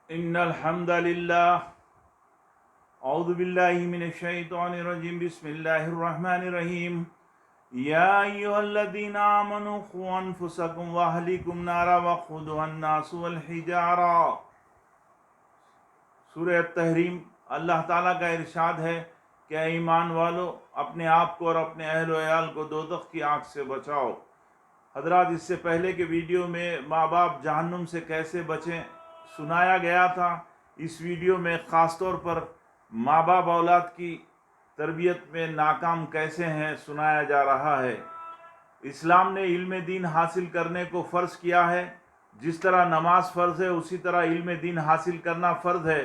ان الحمد للہ اعوذ باللہ من الشیطان الرجیم بسم اللہ الرحمن الرحیم یا ایھا الذین آمنوا قوا انفسکم واہلیکم نارا وقودھا الناس والحجارہ۔ سورہ التحریم۔ اللہ تعالیٰ کا ارشاد ہے کہ اے ایمان والو، اپنے آپ کو اور اپنے اہل و عیال کو دوزخ کی آگ سے بچاؤ۔ حضرات، اس سے پہلے کے ویڈیو میں ماں باپ جہنم سے کیسے بچیں سنایا گیا تھا۔ اس ویڈیو میں خاص طور پر ماں باپ اولاد کی تربیت میں ناکام کیسے ہیں سنایا جا رہا ہے۔ اسلام نے علم دین حاصل کرنے کو فرض کیا ہے۔ جس طرح نماز فرض ہے اسی طرح علم دین حاصل کرنا فرض ہے۔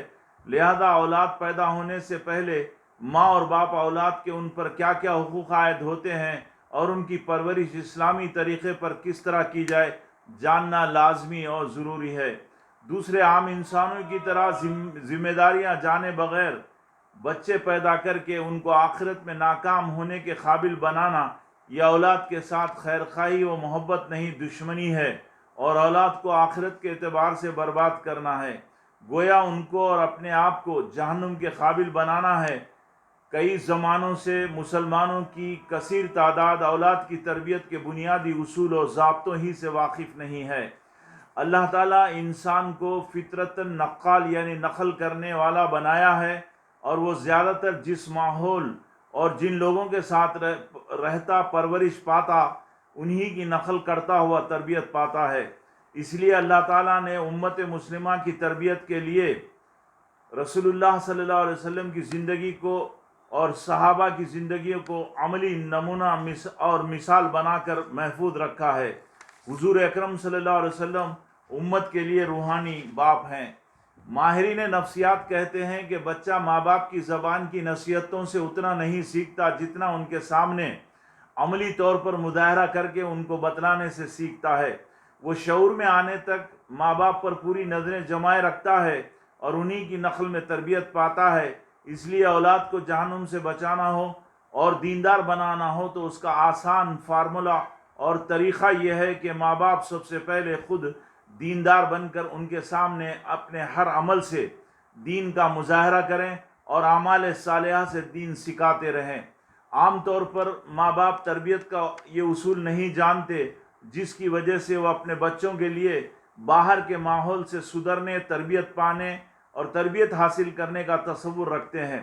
لہذا اولاد پیدا ہونے سے پہلے ماں اور باپ اولاد کے ان پر کیا کیا حقوق عائد ہوتے ہیں اور ان کی پرورش اسلامی طریقے پر کس طرح کی جائے جاننا لازمی اور ضروری ہے۔ دوسرے عام انسانوں کی طرح ذمہ داریاں جانے بغیر بچے پیدا کر کے ان کو آخرت میں ناکام ہونے کے قابل بنانا یہ اولاد کے ساتھ خیر خواہی و محبت نہیں، دشمنی ہے، اور اولاد کو آخرت کے اعتبار سے برباد کرنا ہے۔ گویا ان کو اور اپنے آپ کو جہنم کے قابل بنانا ہے۔ کئی زمانوں سے مسلمانوں کی کثیر تعداد اولاد کی تربیت کے بنیادی اصول و ضابطوں ہی سے واقف نہیں ہے۔ اللہ تعالیٰ انسان کو فطرتاً نقال یعنی نقل کرنے والا بنایا ہے، اور وہ زیادہ تر جس ماحول اور جن لوگوں کے ساتھ رہتا پرورش پاتا انہی کی نقل کرتا ہوا تربیت پاتا ہے۔ اس لیے اللہ تعالیٰ نے امت مسلمہ کی تربیت کے لیے رسول اللہ صلی اللہ علیہ وسلم کی زندگی کو اور صحابہ کی زندگیوں کو عملی نمونہ اور مثال بنا کر محفوظ رکھا ہے۔ حضور اکرم صلی اللہ علیہ وسلم امت کے لیے روحانی باپ ہیں۔ ماہرین نفسیات کہتے ہیں کہ بچہ ماں باپ کی زبان کی نصیحتوں سے اتنا نہیں سیکھتا جتنا ان کے سامنے عملی طور پر مظاہرہ کر کے ان کو بتلانے سے سیکھتا ہے۔ وہ شعور میں آنے تک ماں باپ پر پوری نظریں جمائے رکھتا ہے اور انہی کی نقل میں تربیت پاتا ہے۔ اس لیے اولاد کو جہنم سے بچانا ہو اور دیندار بنانا ہو تو اس کا آسان فارمولہ اور طریقہ یہ ہے کہ ماں باپ سب سے پہلے خود دیندار بن کر ان کے سامنے اپنے ہر عمل سے دین کا مظاہرہ کریں اور اعمال صالحہ سے دین سکھاتے رہیں۔ عام طور پر ماں باپ تربیت کا یہ اصول نہیں جانتے، جس کی وجہ سے وہ اپنے بچوں کے لیے باہر کے ماحول سے سدھرنے، تربیت پانے اور تربیت حاصل کرنے کا تصور رکھتے ہیں۔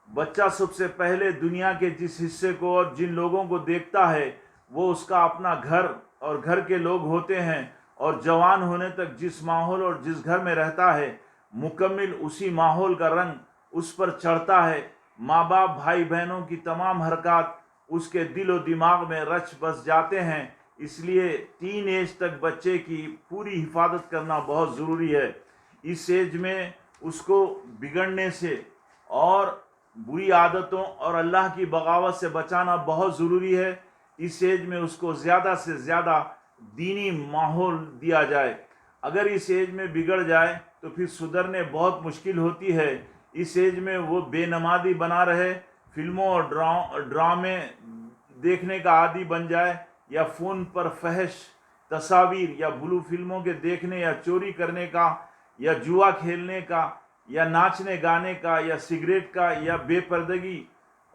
بچہ سب سے پہلے دنیا کے جس حصے کو اور جن لوگوں کو دیکھتا ہے وہ اس کا اپنا گھر اور گھر کے لوگ ہوتے ہیں، اور جوان ہونے تک جس ماحول اور جس گھر میں رہتا ہے مکمل اسی ماحول کا رنگ اس پر چڑھتا ہے۔ ماں باپ بھائی بہنوں کی تمام حرکات اس کے دل و دماغ میں رچ بس جاتے ہیں۔ اس لیے ٹین ایج تک بچے کی پوری حفاظت کرنا بہت ضروری ہے۔ اس ایج میں اس کو بگڑنے سے اور بری عادتوں اور اللہ کی بغاوت سے بچانا بہت ضروری ہے۔ اس ایج میں اس کو زیادہ سے زیادہ دینی ماحول دیا جائے۔ اگر اس ایج میں بگڑ جائے تو پھر سدھرنے بہت مشکل ہوتی ہے۔ اس ایج میں وہ بے نمازی بنا رہے، فلموں اور ڈرامے دیکھنے کا عادی بن جائے، یا فون پر فحش تصاویر یا بلو فلموں کے دیکھنے یا چوری کرنے کا یا جوا کھیلنے کا یا ناچنے گانے کا یا سگریٹ کا یا بے پردگی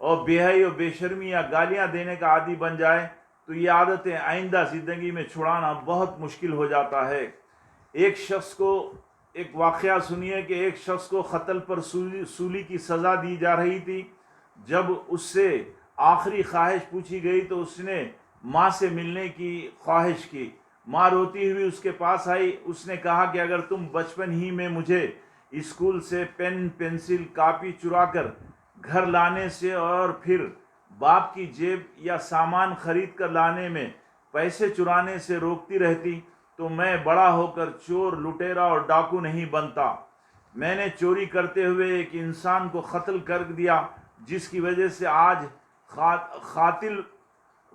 اور بے حیائی و بے شرمی یا گالیاں دینے کا عادی بن جائے تو یہ عادتیں آئندہ زندگی میں چھڑانا بہت مشکل ہو جاتا ہے۔ ایک واقعہ سنیے کہ ایک شخص کو قتل پر سولی کی سزا دی جا رہی تھی۔ جب اس سے آخری خواہش پوچھی گئی تو اس نے ماں سے ملنے کی خواہش کی۔ ماں روتی ہوئی اس کے پاس آئی۔ اس نے کہا کہ اگر تم بچپن ہی میں مجھے اسکول سے پین پنسل کاپی چرا کر گھر لانے سے اور پھر باپ کی جیب یا سامان خرید کر لانے میں پیسے چرانے سے روکتی رہتی تو میں بڑا ہو کر چور، لٹیرا اور ڈاکو نہیں بنتا۔ میں نے چوری کرتے ہوئے ایک انسان کو قتل کر دیا، جس کی وجہ سے آج قاتل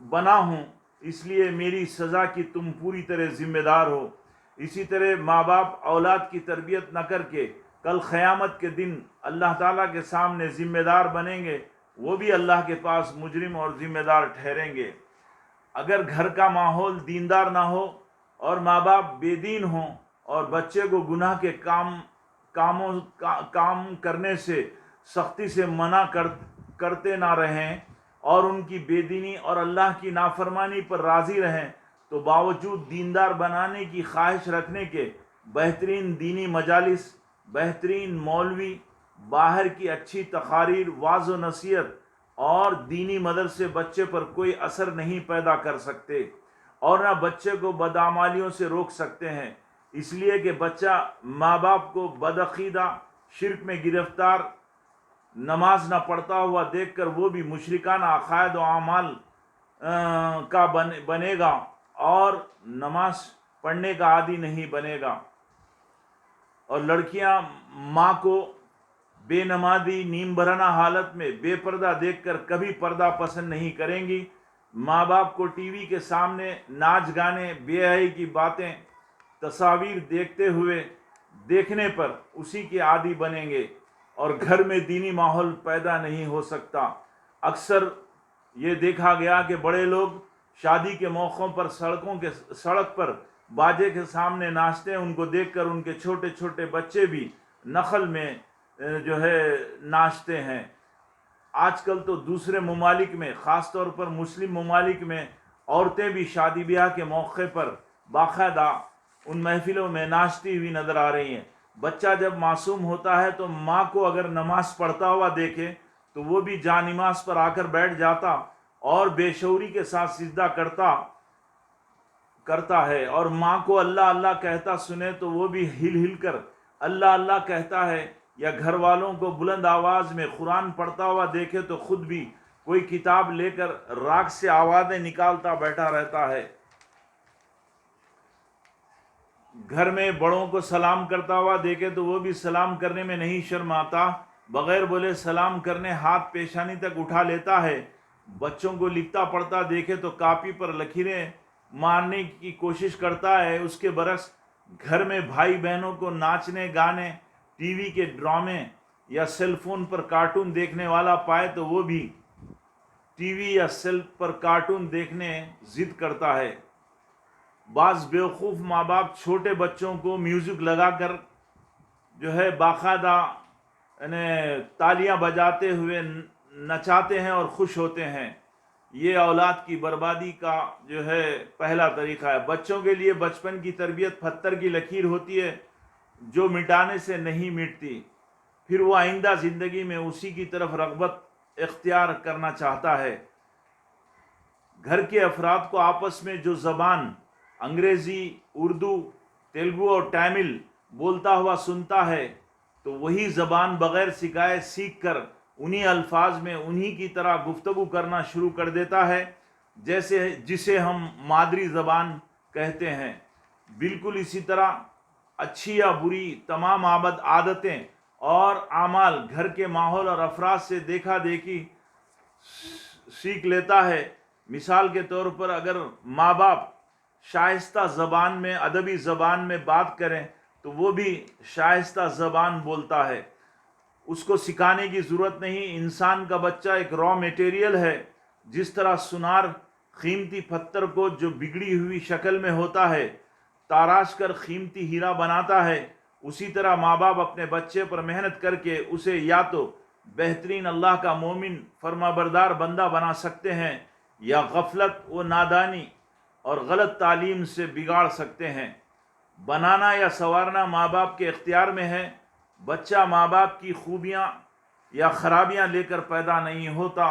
بنا ہوں، اس لیے میری سزا کی تم پوری طرح ذمہ دار ہو۔ اسی طرح ماں باپ اولاد کی تربیت نہ کر کے کل قیامت کے دن اللہ تعالیٰ کے سامنے ذمہ دار بنیں گے، وہ بھی اللہ کے پاس مجرم اور ذمہ دار ٹھہریں گے۔ اگر گھر کا ماحول دیندار نہ ہو اور ماں باپ بے دین ہوں اور بچے کو گناہ کے کام کام کرنے سے سختی سے منع کرتے نہ رہیں اور ان کی بے دینی اور اللہ کی نافرمانی پر راضی رہیں تو باوجود دیندار بنانے کی خواہش رکھنے کے بہترین دینی مجالس، بہترین مولوی، باہر کی اچھی تقاریر، واعظ و نصیحت اور دینی مدرسے بچے پر کوئی اثر نہیں پیدا کر سکتے اور نہ بچے کو بدعمالیوں سے روک سکتے ہیں، اس لیے کہ بچہ ماں باپ کو بدعقیدہ، شرک میں گرفتار، نماز نہ پڑھتا ہوا دیکھ کر وہ بھی مشرکانہ عقائد و اعمال کا بنے گا اور نماز پڑھنے کا عادی نہیں بنے گا۔ اور لڑکیاں ماں کو بے نمازی، نیم برہنہ حالت میں بے پردہ دیکھ کر کبھی پردہ پسند نہیں کریں گی۔ ماں باپ کو ٹی وی کے سامنے ناچ گانے، بے حیائی کی باتیں، تصاویر دیکھنے پر اسی کے عادی بنیں گے اور گھر میں دینی ماحول پیدا نہیں ہو سکتا۔ اکثر یہ دیکھا گیا کہ بڑے لوگ شادی کے موقعوں پر سڑک پر باجے کے سامنے ناچتے ہیں، ان کو دیکھ کر ان کے چھوٹے چھوٹے بچے بھی نخل میں ناچتے ہیں۔ آج کل تو دوسرے ممالک میں، خاص طور پر مسلم ممالک میں، عورتیں بھی شادی بیاہ کے موقع پر باقاعدہ ان محفلوں میں ناچتی ہوئی نظر آ رہی ہیں۔ بچہ جب معصوم ہوتا ہے تو ماں کو اگر نماز پڑھتا ہوا دیکھے تو وہ بھی جا نماز پر آ کر بیٹھ جاتا اور بے شعوری کے ساتھ سجدہ کرتا ہے، اور ماں کو اللہ اللہ کہتا سنے تو وہ بھی ہل ہل کر اللہ اللہ کہتا ہے، یا گھر والوں کو بلند آواز میں قرآن پڑھتا ہوا دیکھے تو خود بھی کوئی کتاب لے کر راگ سے آوازیں نکالتا بیٹھا رہتا ہے۔ گھر میں بڑوں کو سلام کرتا ہوا دیکھے تو وہ بھی سلام کرنے میں نہیں شرماتا، بغیر بولے سلام کرنے ہاتھ پیشانی تک اٹھا لیتا ہے۔ بچوں کو لکھتا پڑھتا دیکھے تو کاپی پر لکیریں مارنے کی کوشش کرتا ہے۔ اس کے برعکس گھر میں بھائی بہنوں کو ناچنے گانے، ٹی وی کے ڈرامے یا سیل فون پر کارٹون دیکھنے والا پائے تو وہ بھی ٹی وی یا سیل پر کارٹون دیکھنے ضد کرتا ہے۔ بعض بیوقوف ماں باپ چھوٹے بچوں کو میوزک لگا کر باقاعدہ تالیاں بجاتے ہوئے نچاتے ہیں اور خوش ہوتے ہیں۔ یہ اولاد کی بربادی کا پہلا طریقہ ہے۔ بچوں کے لیے بچپن کی تربیت پتھر کی لکیر ہوتی ہے جو مٹانے سے نہیں مٹتی، پھر وہ آئندہ زندگی میں اسی کی طرف رغبت اختیار کرنا چاہتا ہے۔ گھر کے افراد کو آپس میں جو زبان انگریزی، اردو، تیلگو اور تامل بولتا ہوا سنتا ہے تو وہی زبان بغیر سکھائے سیکھ کر انہی الفاظ میں انہی کی طرح گفتگو کرنا شروع کر دیتا ہے جسے ہم مادری زبان کہتے ہیں۔ بالکل اسی طرح اچھی یا بری تمام عادتیں اور اعمال گھر کے ماحول اور افراد سے دیکھا دیکھی سیکھ لیتا ہے۔ مثال کے طور پر اگر ماں باپ شائستہ زبان میں، ادبی زبان میں بات کریں تو وہ بھی شائستہ زبان بولتا ہے۔ اس کو سکھانے کی ضرورت نہیں۔ انسان کا بچہ ایک را میٹیریل ہے۔ جس طرح سونار قیمتی پتھر کو جو بگڑی ہوئی شکل میں ہوتا ہے تراش کر قیمتی ہیرا بناتا ہے، اسی طرح ماں باپ اپنے بچے پر محنت کر کے اسے یا تو بہترین اللہ کا مومن فرما بردار بندہ بنا سکتے ہیں یا غفلت و نادانی اور غلط تعلیم سے بگاڑ سکتے ہیں۔ بنانا یا سنوارنا ماں باپ کے اختیار میں ہے۔ بچہ ماں باپ کی خوبیاں یا خرابیاں لے کر پیدا نہیں ہوتا،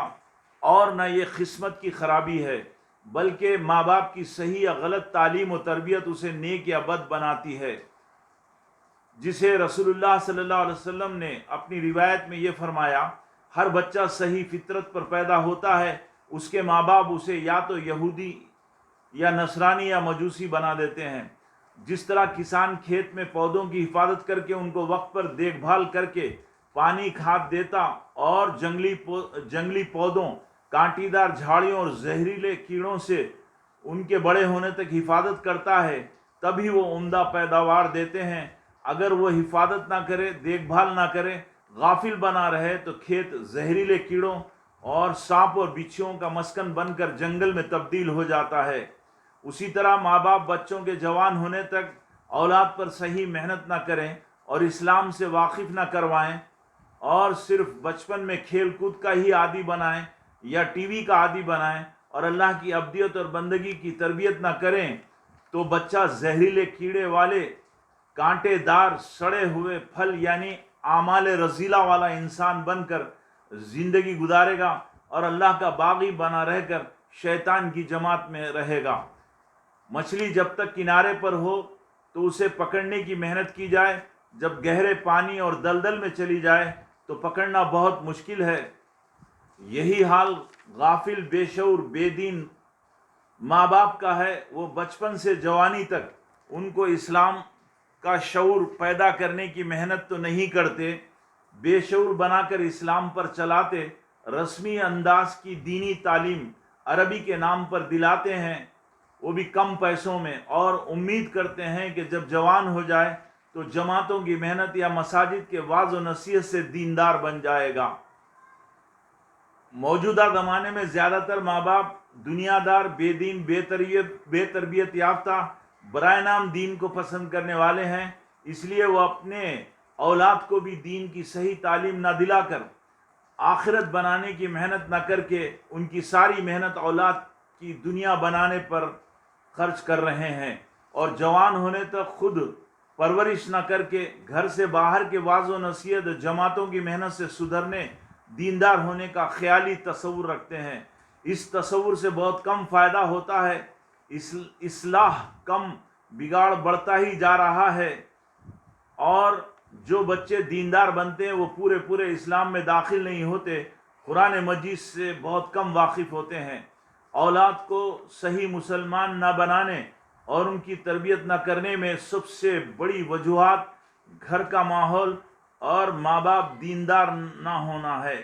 اور نہ یہ قسمت کی خرابی ہے، بلکہ ماں باپ کی صحیح یا غلط تعلیم و تربیت اسے نیک یا بد بناتی ہے۔ جسے رسول اللہ صلی اللہ علیہ وسلم نے اپنی روایت میں یہ فرمایا، ہر بچہ صحیح فطرت پر پیدا ہوتا ہے، اس کے ماں باپ اسے یا تو یہودی یا نصرانی یا مجوسی بنا دیتے ہیں۔ جس طرح کسان کھیت میں پودوں کی حفاظت کر کے ان کو وقت پر دیکھ بھال کر کے پانی کھاد دیتا اور جنگلی پودوں، کانٹی دار جھاڑیوں اور زہریلے کیڑوں سے ان کے بڑے ہونے تک حفاظت کرتا ہے، تبھی وہ عمدہ پیداوار دیتے ہیں۔ اگر وہ حفاظت نہ کرے، دیکھ بھال نہ کرے، غافل بنا رہے تو کھیت زہریلے کیڑوں اور سانپ اور بچھوؤں کا مسکن بن کر جنگل میں تبدیل ہو جاتا ہے۔ اسی طرح ماں باپ بچوں کے جوان ہونے تک اولاد پر صحیح محنت نہ کریں اور اسلام سے واقف نہ کروائیں اور صرف بچپن میں کھیل کود کا ہی عادی بنائیں یا ٹی وی کا عادی بنائیں اور اللہ کی عبدیت اور بندگی کی تربیت نہ کریں تو بچہ زہریلے کیڑے والے کانٹے دار سڑے ہوئے پھل یعنی اعمال رذیلہ والا انسان بن کر زندگی گزارے گا اور اللہ کا باغی بنا رہ کر شیطان کی جماعت میں رہے گا۔ مچھلی جب تک کنارے پر ہو تو اسے پکڑنے کی محنت کی جائے، جب گہرے پانی اور دلدل میں چلی جائے تو پکڑنا بہت مشکل ہے۔ یہی حال غافل، بے شعور، بے دین ماں باپ کا ہے۔ وہ بچپن سے جوانی تک ان کو اسلام کا شعور پیدا کرنے کی محنت تو نہیں کرتے، بے شعور بنا کر اسلام پر چلاتے، رسمی انداز کی دینی تعلیم عربی کے نام پر دلاتے ہیں، وہ بھی کم پیسوں میں، اور امید کرتے ہیں کہ جب جوان ہو جائے تو جماعتوں کی محنت یا مساجد کے وعظ و نصیحت سے دیندار بن جائے گا۔ موجودہ زمانے میں زیادہ تر ماں باپ دنیا دار، بے دین، بے تربیت یافتہ، برائے نام دین کو پسند کرنے والے ہیں، اس لیے وہ اپنے اولاد کو بھی دین کی صحیح تعلیم نہ دلا کر آخرت بنانے کی محنت نہ کر کے ان کی ساری محنت اولاد کی دنیا بنانے پر خرچ کر رہے ہیں، اور جوان ہونے تک خود پرورش نہ کر کے گھر سے باہر کے وعظ و نصیحت، جماعتوں کی محنت سے سدھرنے، دیندار ہونے کا خیالی تصور رکھتے ہیں۔ اس تصور سے بہت کم فائدہ ہوتا ہے، اصلاح کم، بگاڑ بڑھتا ہی جا رہا ہے، اور جو بچے دیندار بنتے ہیں وہ پورے اسلام میں داخل نہیں ہوتے، قرآن مجید سے بہت کم واقف ہوتے ہیں۔ اولاد کو صحیح مسلمان نہ بنانے اور ان کی تربیت نہ کرنے میں سب سے بڑی وجوہات گھر کا ماحول اور ماں باپ دیندار نہ ہونا ہے۔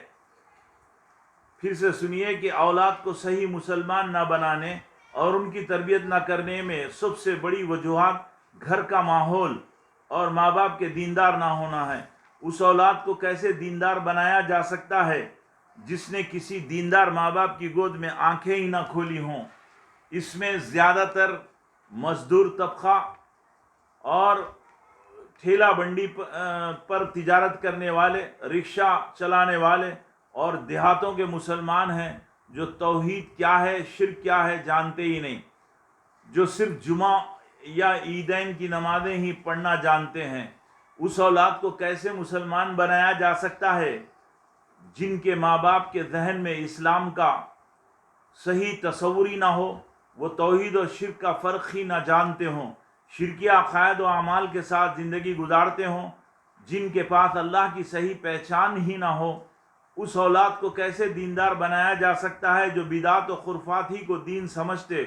پھر سے سنیے کہ اولاد کو صحیح مسلمان نہ بنانے اور ان کی تربیت نہ کرنے میں سب سے بڑی وجوہات گھر کا ماحول اور ماں باپ کے دیندار نہ ہونا ہے۔ اس اولاد کو کیسے دیندار بنایا جا سکتا ہے جس نے کسی دیندار ماں باپ کی گود میں آنکھیں ہی نہ کھولی ہوں؟ اس میں زیادہ تر مزدور طبقہ اور ٹھیلا بنڈی پر تجارت کرنے والے، رکشہ چلانے والے اور دیہاتوں کے مسلمان ہیں جو توحید کیا ہے، شرک کیا ہے جانتے ہی نہیں، جو صرف جمعہ یا عیدین کی نمازیں ہی پڑھنا جانتے ہیں۔ اس اولاد کو کیسے مسلمان بنایا جا سکتا ہے جن کے ماں باپ کے ذہن میں اسلام کا صحیح تصور ہی نہ ہو، وہ توحید اور شرک کا فرق ہی نہ جانتے ہوں، شرکیہ عقائد و اعمال کے ساتھ زندگی گزارتے ہوں، جن کے پاس اللہ کی صحیح پہچان ہی نہ ہو؟ اس اولاد کو کیسے دیندار بنایا جا سکتا ہے جو بدعات و خرافات ہی کو دین سمجھتے،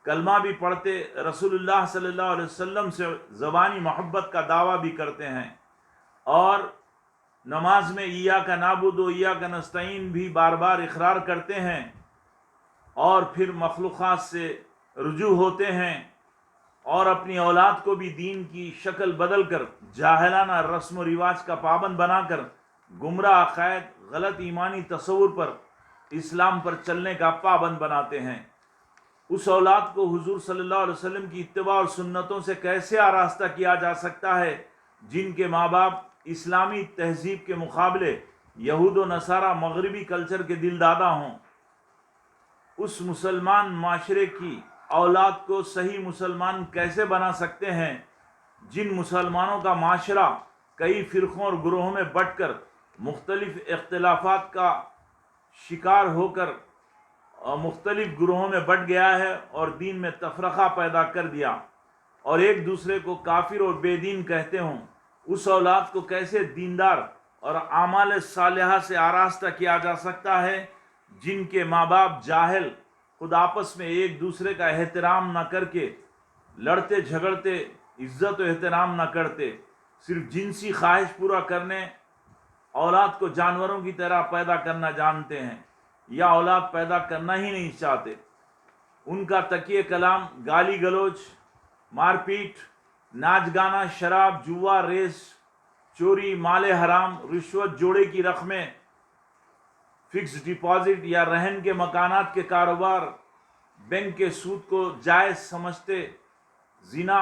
کلمہ بھی پڑھتے، رسول اللہ صلی اللہ علیہ وسلم سے زبانی محبت کا دعویٰ بھی کرتے ہیں، اور نماز میں ایاک نعبد و ایاک نستعین بھی بار بار اقرار کرتے ہیں، اور پھر مخلوقات سے رجوع ہوتے ہیں، اور اپنی اولاد کو بھی دین کی شکل بدل کر جاہلانہ رسم و رواج کا پابند بنا کر گمراہ عقائد، غلط ایمانی تصور پر، اسلام پر چلنے کا پابند بناتے ہیں۔ اس اولاد کو حضور صلی اللہ علیہ وسلم کی اتباع اور سنتوں سے کیسے آراستہ کیا جا سکتا ہے جن کے ماں باپ اسلامی تہذیب کے مقابلے یہود و نصارہ مغربی کلچر کے دل دادا ہوں؟ اس مسلمان معاشرے کی اولاد کو صحیح مسلمان کیسے بنا سکتے ہیں جن مسلمانوں کا معاشرہ کئی فرقوں اور گروہوں میں بٹ کر مختلف اختلافات کا شکار ہو کر مختلف گروہوں میں بٹ گیا ہے اور دین میں تفرقہ پیدا کر دیا اور ایک دوسرے کو کافر اور بے دین کہتے ہوں؟ اس اولاد کو کیسے دیندار اور اعمال صالحہ سے آراستہ کیا جا سکتا ہے جن کے ماں باپ جاہل، خود آپس میں ایک دوسرے کا احترام نہ کر کے لڑتے جھگڑتے، عزت و احترام نہ کرتے، صرف جنسی خواہش پورا کرنے اولاد کو جانوروں کی طرح پیدا کرنا جانتے ہیں، یا اولاد پیدا کرنا ہی نہیں چاہتے؟ ان کا تکیہ کلام گالی گلوچ، مار پیٹ، ناچ گانا، شراب، جوا، ریس، چوری، مال حرام، رشوت، جوڑے کی رقمیں، فکس ڈپازٹ یا رہن کے مکانات کے کاروبار، بینک کے سود کو جائز سمجھتے، زنا،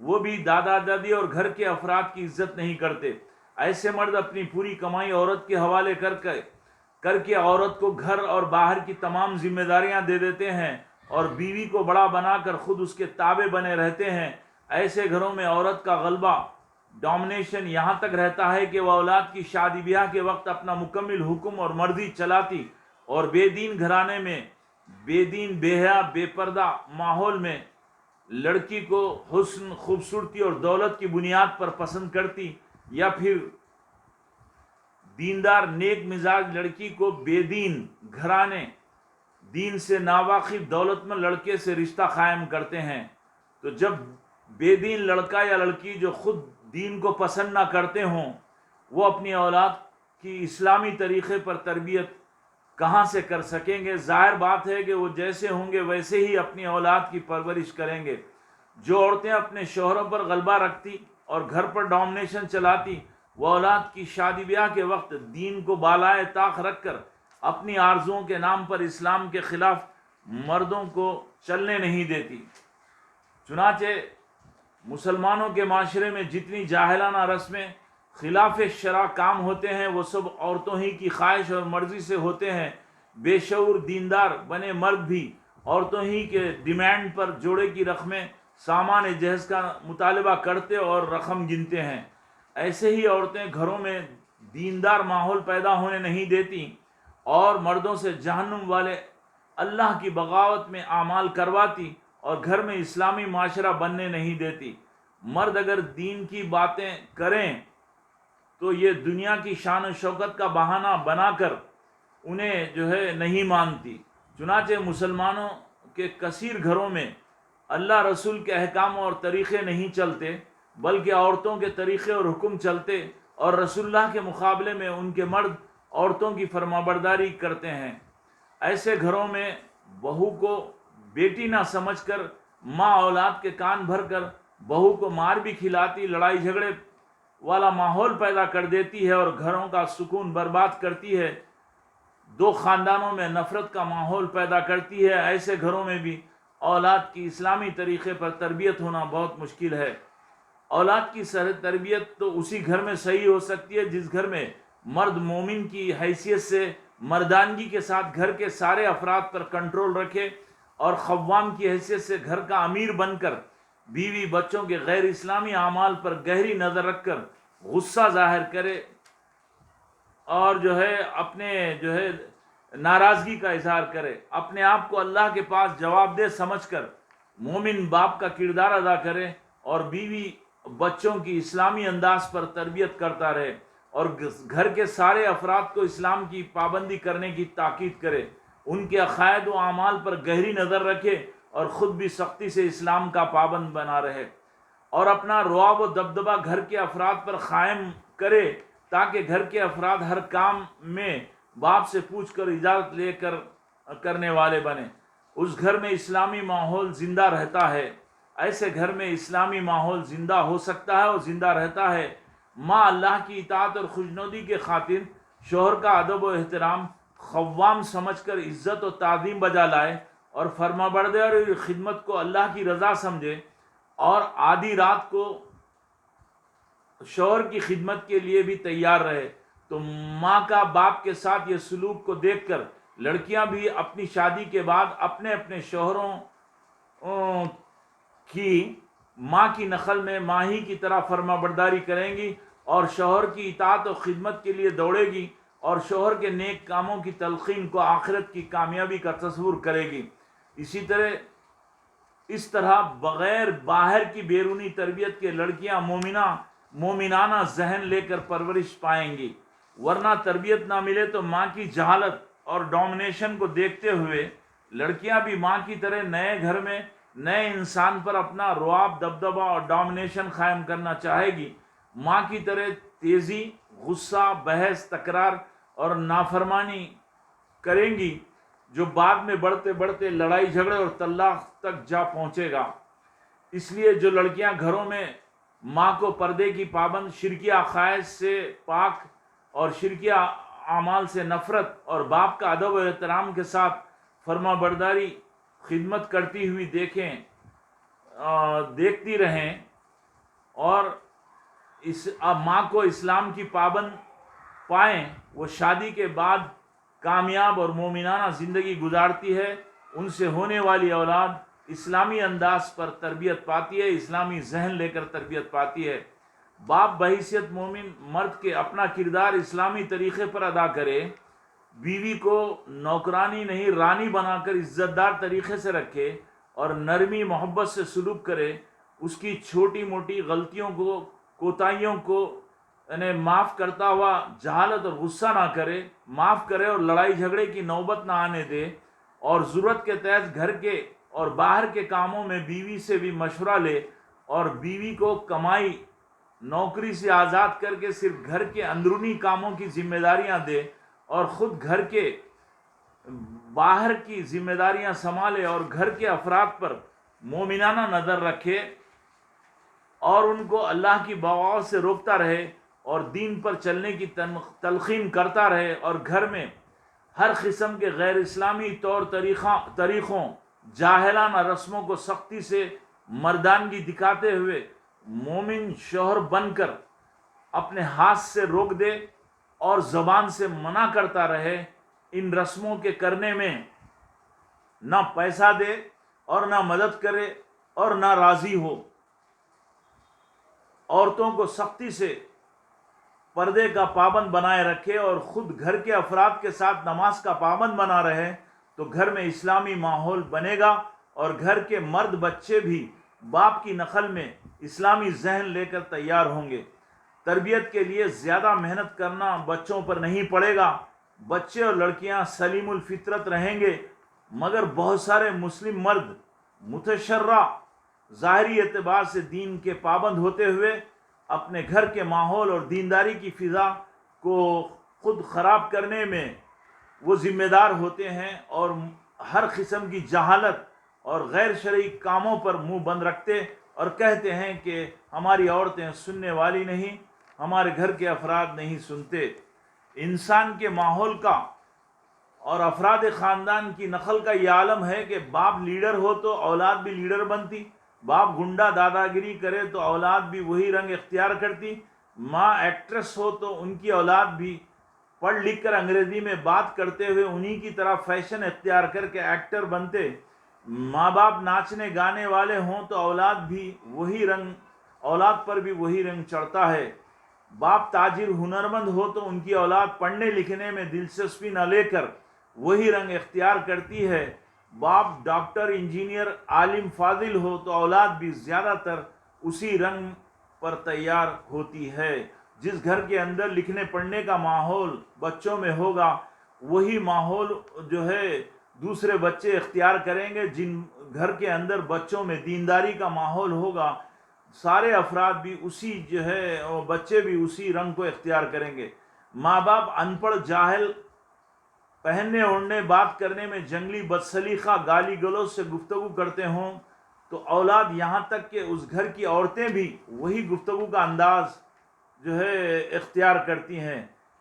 وہ بھی دادا دادی اور گھر کے افراد کی عزت نہیں کرتے۔ ایسے مرد اپنی پوری کمائی عورت کے حوالے کر کے عورت کو گھر اور باہر کی تمام ذمہ داریاں دے دیتے ہیں اور بیوی کو بڑا بنا کر خود اس کے تابع بنے رہتے ہیں۔ ایسے گھروں میں عورت کا غلبہ، ڈومینیشن یہاں تک رہتا ہے کہ وہ اولاد کی شادی بیاہ کے وقت اپنا مکمل حکم اور مرضی چلاتی، اور بے دین گھرانے میں، بے دین، بے حیا، بے پردہ ماحول میں لڑکی کو حسن، خوبصورتی اور دولت کی بنیاد پر پسند کرتی، یا پھر دیندار نیک مزاج لڑکی کو بے دین گھرانے، دین سے ناواقف دولت مند لڑکے سے رشتہ قائم کرتے ہیں۔ تو جب بے دین لڑکا یا لڑکی جو خود دین کو پسند نہ کرتے ہوں، وہ اپنی اولاد کی اسلامی طریقے پر تربیت کہاں سے کر سکیں گے؟ ظاہر بات ہے کہ وہ جیسے ہوں گے ویسے ہی اپنی اولاد کی پرورش کریں گے۔ جو عورتیں اپنے شوہروں پر غلبہ رکھتی اور گھر پر ڈومینیشن چلاتی، وہ اولاد کی شادی بیاہ کے وقت دین کو بالائے طاق رکھ کر اپنی آرزوؤں کے نام پر اسلام کے خلاف مردوں کو چلنے نہیں دیتی۔ چنانچہ مسلمانوں کے معاشرے میں جتنی جاہلانہ رسمیں خلاف شرع کام ہوتے ہیں، وہ سب عورتوں ہی کی خواہش اور مرضی سے ہوتے ہیں۔ بے شعور دیندار بنے مرد بھی عورتوں ہی کے ڈیمانڈ پر جوڑے کی رقمیں سامان جہیز کا مطالبہ کرتے اور رقم گنتے ہیں۔ ایسے ہی عورتیں گھروں میں دیندار ماحول پیدا ہونے نہیں دیتی اور مردوں سے جہنم والے اللہ کی بغاوت میں اعمال کرواتی اور گھر میں اسلامی معاشرہ بننے نہیں دیتی۔ مرد اگر دین کی باتیں کریں تو یہ دنیا کی شان و شوکت کا بہانہ بنا کر انہیں نہیں مانتی۔ چنانچہ مسلمانوں کے کثیر گھروں میں اللہ رسول کے احکام اور طریقے نہیں چلتے، بلکہ عورتوں کے طریقے اور حکم چلتے، اور رسول اللہ کے مقابلے میں ان کے مرد عورتوں کی فرمانبرداری کرتے ہیں۔ ایسے گھروں میں بہو کو بیٹی نہ سمجھ کر ماں اولاد کے کان بھر کر بہو کو مار بھی کھلاتی، لڑائی جھگڑے والا ماحول پیدا کر دیتی ہے اور گھروں کا سکون برباد کرتی ہے، دو خاندانوں میں نفرت کا ماحول پیدا کرتی ہے۔ ایسے گھروں میں بھی اولاد کی اسلامی طریقے پر تربیت ہونا بہت مشکل ہے۔ اولاد کی تربیت تو اسی گھر میں صحیح ہو سکتی ہے جس گھر میں مرد مومن کی حیثیت سے مردانگی کے ساتھ گھر کے سارے افراد پر کنٹرول رکھے اور قوام کی حیثیت سے گھر کا امیر بن کر بیوی بچوں کے غیر اسلامی اعمال پر گہری نظر رکھ کر غصہ ظاہر کرے اور اپنے ناراضگی کا اظہار کرے، اپنے آپ کو اللہ کے پاس جواب دہ سمجھ کر مومن باپ کا کردار ادا کرے اور بیوی بچوں کی اسلامی انداز پر تربیت کرتا رہے اور گھر کے سارے افراد کو اسلام کی پابندی کرنے کی تاکید کرے، ان کے عقائد و اعمال پر گہری نظر رکھے اور خود بھی سختی سے اسلام کا پابند بنا رہے، اور اپنا رعب و دبدبہ گھر کے افراد پر قائم کرے تاکہ گھر کے افراد ہر کام میں باپ سے پوچھ کر اجازت لے کر کرنے والے بنے۔ اس گھر میں اسلامی ماحول زندہ رہتا ہے۔ ایسے گھر میں اسلامی ماحول زندہ ہو سکتا ہے اور زندہ رہتا ہے۔ ماں اللہ کی اطاعت اور خوشنودی کے خاطر شوہر کا ادب و احترام قوام سمجھ کر عزت و تعظیم بجا لائے اور فرمانبرداری اور خدمت کو اللہ کی رضا سمجھے، اور آدھی رات کو شوہر کی خدمت کے لیے بھی تیار رہے، تو ماں کا باپ کے ساتھ یہ سلوک کو دیکھ کر لڑکیاں بھی اپنی شادی کے بعد اپنے اپنے شوہروں کی ماں کی نقل میں ماہی کی طرح فرما برداری کریں گی اور شوہر کی اطاعت و خدمت کے لیے دوڑے گی اور شوہر کے نیک کاموں کی تلقین کو آخرت کی کامیابی کا تصور کرے گی۔ اس طرح بغیر باہر کی بیرونی تربیت کے لڑکیاں مومنانہ ذہن لے کر پرورش پائیں گی، ورنہ تربیت نہ ملے تو ماں کی جہالت اور ڈومینیشن کو دیکھتے ہوئے لڑکیاں بھی ماں کی طرح نئے گھر میں نئے انسان پر اپنا رعب، دبدبہ اور ڈومینیشن قائم کرنا چاہے گی، ماں کی طرح تیزی، غصہ، بحث، تکرار اور نافرمانی کریں گی، جو بعد میں بڑھتے بڑھتے لڑائی جھگڑے اور طلاق تک جا پہنچے گا۔ اس لیے جو لڑکیاں گھروں میں ماں کو پردے کی پابند، شرکی عقائد سے پاک اور شرکی اعمال سے نفرت اور باپ کا ادب و احترام کے ساتھ فرما برداری خدمت کرتی ہوئی دیکھتی رہیں اور ماں کو اسلام کی پابند پائیں، وہ شادی کے بعد کامیاب اور مومنانہ زندگی گزارتی ہے، ان سے ہونے والی اولاد اسلامی انداز پر تربیت پاتی ہے، اسلامی ذہن لے کر تربیت پاتی ہے۔ باپ بحیثیت مومن مرد کے اپنا کردار اسلامی طریقے پر ادا کرے، بیوی کو نوکرانی نہیں رانی بنا کر عزت دار طریقے سے رکھے اور نرمی محبت سے سلوک کرے، اس کی چھوٹی موٹی غلطیوں کو، کوتاہیوں کو معاف کرتا ہوا جہالت اور غصہ نہ کرے، معاف کرے اور لڑائی جھگڑے کی نوبت نہ آنے دے، اور ضرورت کے تحت گھر کے اور باہر کے کاموں میں بیوی سے بھی مشورہ لے، اور بیوی کو کمائی نوکری سے آزاد کر کے صرف گھر کے اندرونی کاموں کی ذمہ داریاں دے اور خود گھر کے باہر کی ذمہ داریاں سنبھالے، اور گھر کے افراد پر مومنانہ نظر رکھے اور ان کو اللہ کی بغاوت سے روکتا رہے اور دین پر چلنے کی تلقین کرتا رہے، اور گھر میں ہر قسم کے غیر اسلامی طور طریقوں، جاہلانہ رسموں کو سختی سے مردانگی دکھاتے ہوئے مومن شوہر بن کر اپنے ہاتھ سے روک دے اور زبان سے منع کرتا رہے۔ ان رسموں کے کرنے میں نہ پیسہ دے اور نہ مدد کرے اور نہ راضی ہو۔ عورتوں کو سختی سے پردے کا پابند بنائے رکھے اور خود گھر کے افراد کے ساتھ نماز کا پابند بنا رہے، تو گھر میں اسلامی ماحول بنے گا اور گھر کے مرد بچے بھی باپ کی نقل میں اسلامی ذہن لے کر تیار ہوں گے۔ تربیت کے لیے زیادہ محنت کرنا بچوں پر نہیں پڑے گا، بچے اور لڑکیاں سلیم الفطرت رہیں گے، مگر بہت سارے مسلم مرد متشرع ظاہری اعتبار سے دین کے پابند ہوتے ہوئے اپنے گھر کے ماحول اور دینداری کی فضا کو خود خراب کرنے میں وہ ذمہ دار ہوتے ہیں، اور ہر قسم کی جہالت اور غیر شرعی کاموں پر منہ بند رکھتے اور کہتے ہیں کہ ہماری عورتیں سننے والی نہیں، ہمارے گھر کے افراد نہیں سنتے۔ انسان کے ماحول کا اور افراد خاندان کی نقل کا یہ عالم ہے کہ باپ لیڈر ہو تو اولاد بھی لیڈر بنتی، باپ گنڈا دادا گیری کرے تو اولاد بھی وہی رنگ اختیار کرتی، ماں ایکٹریس ہو تو ان کی اولاد بھی پڑھ لکھ کر انگریزی میں بات کرتے ہوئے انہی کی طرح فیشن اختیار کر کے ایکٹر بنتے، ماں باپ ناچنے گانے والے ہوں تو اولاد پر بھی وہی رنگ چڑھتا ہے، باپ تاجر ہنرمند ہو تو ان کی اولاد پڑھنے لکھنے میں دلچسپی نہ لے کر وہی رنگ اختیار کرتی ہے، باپ ڈاکٹر انجینئر عالم فاضل ہو تو اولاد بھی زیادہ تر اسی رنگ پر تیار ہوتی ہے۔ جس گھر کے اندر لکھنے پڑھنے کا ماحول بچوں میں ہوگا، وہی ماحول دوسرے بچے اختیار کریں گے۔ جن گھر کے اندر بچوں میں دینداری کا ماحول ہوگا، سارے افراد بھی بچے بھی اسی رنگ کو اختیار کریں گے۔ ماں باپ ان پڑھ جاہل، پہننے اوڑھنے بات کرنے میں جنگلی بدسلیقہ گالی گلوچ سے گفتگو کرتے ہوں تو اولاد یہاں تک کہ اس گھر کی عورتیں بھی وہی گفتگو کا انداز اختیار کرتی ہیں۔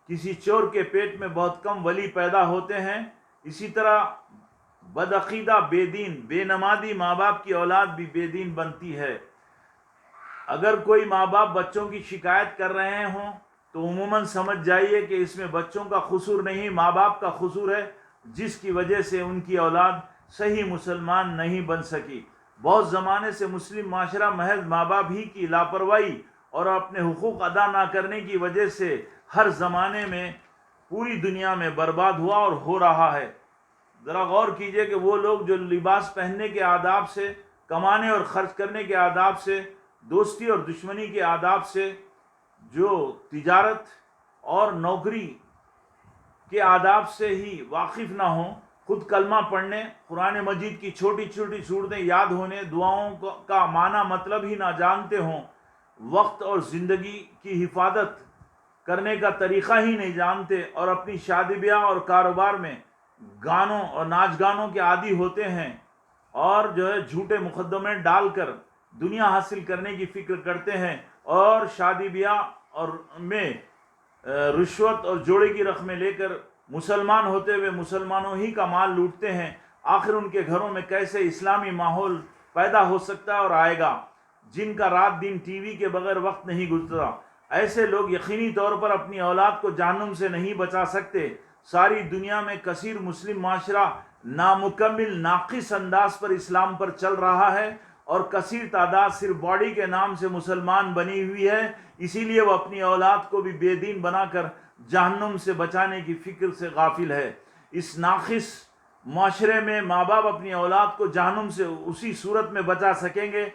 کسی چور کے پیٹ میں بہت کم ولی پیدا ہوتے ہیں، اسی طرح بدعقیدہ بے دین بے نمازی ماں باپ کی اولاد بھی بے دین بنتی ہے۔ اگر کوئی ماں باپ بچوں کی شکایت کر رہے ہوں تو عموماً سمجھ جائیے کہ اس میں بچوں کا قصور نہیں، ماں باپ کا قصور ہے، جس کی وجہ سے ان کی اولاد صحیح مسلمان نہیں بن سکی۔ بہت زمانے سے مسلم معاشرہ محض ماں باپ ہی کی لاپرواہی اور اپنے حقوق ادا نہ کرنے کی وجہ سے ہر زمانے میں پوری دنیا میں برباد ہوا اور ہو رہا ہے۔ ذرا غور کیجئے کہ وہ لوگ جو لباس پہننے کے آداب سے، کمانے اور خرچ کرنے کے آداب سے، دوستی اور دشمنی کے آداب سے، جو تجارت اور نوکری کے آداب سے ہی واقف نہ ہوں، خود کلمہ پڑھنے، قرآن مجید کی چھوٹی چھوٹی صورتیں یاد ہونے، دعاؤں کا معنی مطلب ہی نہ جانتے ہوں، وقت اور زندگی کی حفاظت کرنے کا طریقہ ہی نہیں جانتے، اور اپنی شادی بیاہ اور کاروبار میں گانوں اور ناچ گانوں کے عادی ہوتے ہیں، اور جھوٹے مقدمے ڈال کر دنیا حاصل کرنے کی فکر کرتے ہیں، اور شادی بیاہ اور میں رشوت اور جوڑے کی رقمیں لے کر مسلمان ہوتے ہوئے مسلمانوں ہی کا مال لوٹتے ہیں۔ آخر ان کے گھروں میں کیسے اسلامی ماحول پیدا ہو سکتا ہے اور آئے گا؟ جن کا رات دن ٹی وی کے بغیر وقت نہیں گزرا، ایسے لوگ یقینی طور پر اپنی اولاد کو جہنم سے نہیں بچا سکتے۔ ساری دنیا میں کثیر مسلم معاشرہ نامکمل ناقص انداز پر اسلام پر چل رہا ہے، اور کثیر تعداد صرف باڈی کے نام سے مسلمان بنی ہوئی ہے، اسی لیے وہ اپنی اولاد کو بھی بے دین بنا کر جہنم سے بچانے کی فکر سے غافل ہے۔ اس ناقص معاشرے میں ماں باپ اپنی اولاد کو جہنم سے اسی صورت میں بچا سکیں گے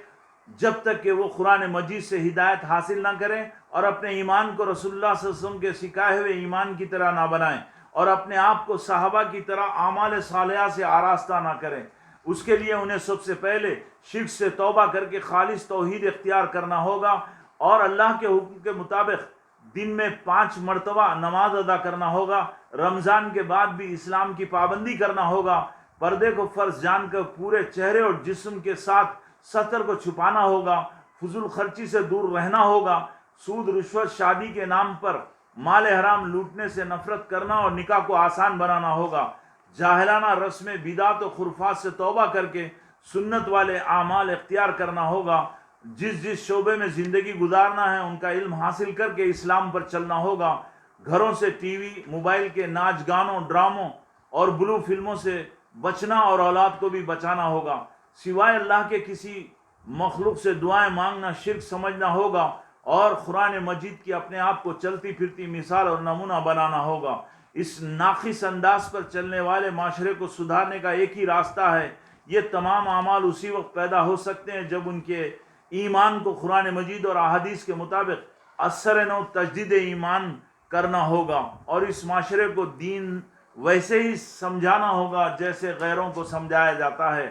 جب تک کہ وہ قرآن مجید سے ہدایت حاصل نہ کریں اور اپنے ایمان کو رسول اللہ صلی اللہ علیہ وسلم کے سکھائے ہوئے ایمان کی طرح نہ بنائیں، اور اپنے آپ کو صحابہ کی طرح اعمال صالحہ سے آراستہ نہ کریں۔ اس کے لیے انہیں سب سے پہلے شرک سے توبہ کر کے خالص توحید اختیار کرنا ہوگا، اور اللہ کے حکم کے مطابق دن میں 5 مرتبہ نماز ادا کرنا ہوگا۔ رمضان کے بعد بھی اسلام کی پابندی کرنا ہوگا۔ پردے کو فرض جان کر پورے چہرے اور جسم کے ساتھ ستر کو چھپانا ہوگا۔ فضول خرچی سے دور رہنا ہوگا۔ سود، رشوت، شادی کے نام پر مال حرام لوٹنے سے نفرت کرنا اور نکاح کو آسان بنانا ہوگا۔ جاہلانہ رسم بدعت و خرافات سے توبہ کر کے سنت والے اعمال اختیار کرنا ہوگا۔ جس شعبے میں زندگی گزارنا ہے ان کا علم حاصل کر کے اسلام پر چلنا ہوگا۔ گھروں سے ٹی وی، موبائل کے ناچ گانوں، ڈراموں اور بلو فلموں سے بچنا اور اولاد کو بھی بچانا ہوگا۔ سوائے اللہ کے کسی مخلوق سے دعائیں مانگنا شرک سمجھنا ہوگا، اور قرآن مجید کی اپنے آپ کو چلتی پھرتی مثال اور نمونہ بنانا ہوگا۔ اس ناقص انداز پر چلنے والے معاشرے کو سدھارنے کا ایک ہی راستہ ہے۔ یہ تمام اعمال اسی وقت پیدا ہو سکتے ہیں جب ان کے ایمان کو قرآن مجید اور احادیث کے مطابق اثر نو تجدید ایمان کرنا ہوگا، اور اس معاشرے کو دین ویسے ہی سمجھانا ہوگا جیسے غیروں کو سمجھایا جاتا ہے۔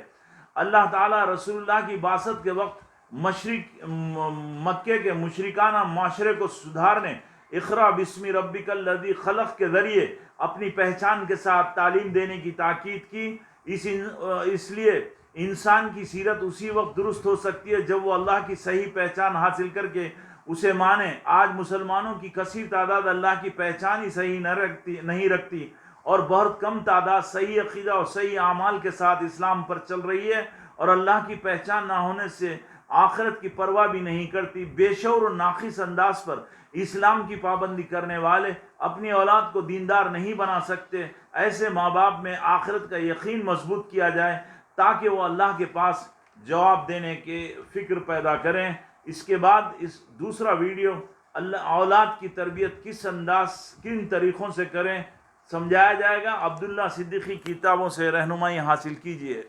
اللہ تعالیٰ رسول اللہ کی بعثت کے وقت مکے کے مشرکانہ معاشرے کو سدھارنے اقرا بسم ربک الذی خلق کے ذریعے اپنی پہچان کے ساتھ تعلیم دینے کی تاکید کی۔ اس لیے انسان کی سیرت اسی وقت درست ہو سکتی ہے جب وہ اللہ کی صحیح پہچان حاصل کر کے اسے مانے۔ آج مسلمانوں کی کثیر تعداد اللہ کی پہچان ہی صحیح نہیں رکھتی، اور بہت کم تعداد صحیح عقیدہ اور صحیح اعمال کے ساتھ اسلام پر چل رہی ہے، اور اللہ کی پہچان نہ ہونے سے آخرت کی پرواہ بھی نہیں کرتی۔ بے شعور اور ناقص انداز پر اسلام کی پابندی کرنے والے اپنی اولاد کو دیندار نہیں بنا سکتے۔ ایسے ماں باپ میں آخرت کا یقین مضبوط کیا جائے تاکہ وہ اللہ کے پاس جواب دینے کے فکر پیدا کریں۔ اس کے بعد اس دوسرا ویڈیو اولاد کی تربیت کن طریقوں سے کریں سمجھایا جائے گا۔ عبداللہ صدیقی کتابوں سے رہنمائی حاصل کیجیے۔